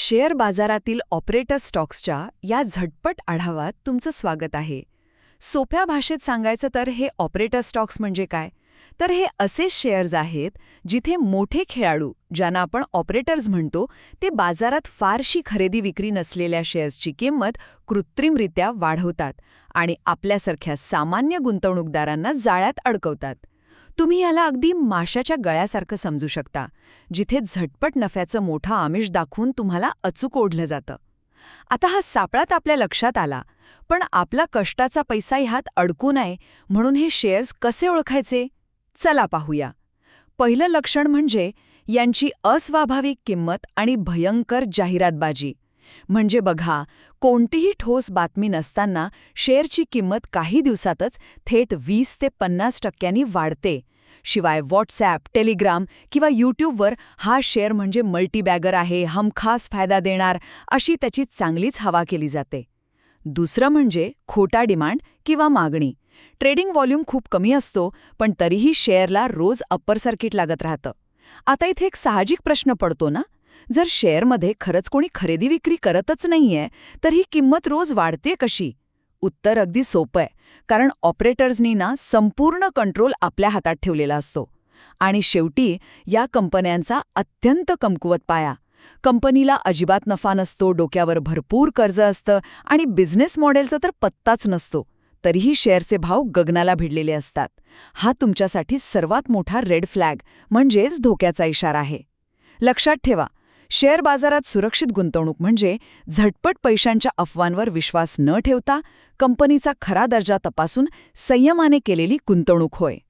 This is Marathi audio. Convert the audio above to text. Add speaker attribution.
Speaker 1: शेअर बाजारातील ऑपरेटर स्टॉक्सच्या या झटपट आढाव्यात तुमचं स्वागत आहे. सोप्या भाषेत सांगायचं तर हे ऑपरेटर स्टॉक्स म्हणजे काय? तर हे असे शेअर्स आहेत जिथे मोठे खेळाडू, ज्यांना आपण ऑपरेटर्स म्हणतो, ते बाजारात फारशी खरेदी विक्री नसलेल्या शेअर्सची किंमत कृत्रिमरित्या वाढवतात आणि आपल्यासारख्या सामान्य गुंतवणूकदारांना जाळ्यात अडकवतात. तुम्ही याला अगदी माशाच्या गळ्यासारखं समजू शकता, जिथे झटपट नफ्याचं मोठं आमिष दाखवून तुम्हाला अचूक ओढलं जातं. आता हा सापळात आपल्या लक्षात आला, पण आपला कष्टाचा पैसा ह्यात अडकू नये म्हणून हे शेअर्स कसे ओळखायचे? चला पाहूया. पहिलं लक्षण म्हणजे यांची अस्वाभाविक किंमत आणि भयंकर जाहिरातबाजी. म्हणजे बघा, कोणतीही ठोस बातमी नसताना शेअरची किंमत काही दिवसातच थेट 20 ते 50% वाढते. शिवाय व्हॉट्सॲप, टेलिग्राम किंवा यूट्यूबवर हा शेअर म्हणजे मल्टीबॅगर आहे, हमखास फायदा देणार, अशी त्याची चांगलीच हवा केली जाते. दुसरं म्हणजे खोटा डिमांड किंवा मागणी. ट्रेडिंग व्हॉल्यूम खूप कमी असतो, पण तरीही शेअरला रोज अप्पर सर्किट लागत राहतं. आता इथे एक साहजिक प्रश्न पडतो ना, जर शेअरमध्ये खरंच कोणी खरेदी विक्री करतच नाहीये, तर ही किंमत रोज वाढते कशी? उत्तर अगदी सोपं आहे, कारण ऑपरेटर्सनी ना संपूर्ण कंट्रोल आपल्या हातात ठेवलेला असतो. आणि शेवटी या कंपन्यांचा अत्यंत कमकुवत पाया. कंपनीला अजिबात नफा नसतो, डोक्यावर भरपूर कर्ज असतं आणि बिझनेस मॉडेलचा तर पत्ताच नसतो. तरीही शेअरचे भाव गगनाला भिडलेले असतात. हा तुमच्यासाठी सर्वात मोठा रेड फ्लॅग म्हणजेच धोक्याचा इशारा आहे. लक्षात ठेवा, शेअर बाजारात सुरक्षित गुंतवणूक म्हणजे झटपट पैशांच्या अफवांवर विश्वास न ठेवता कंपनीचा खरा दर्जा तपासून संयमाने केलेली गुंतवणूक होय.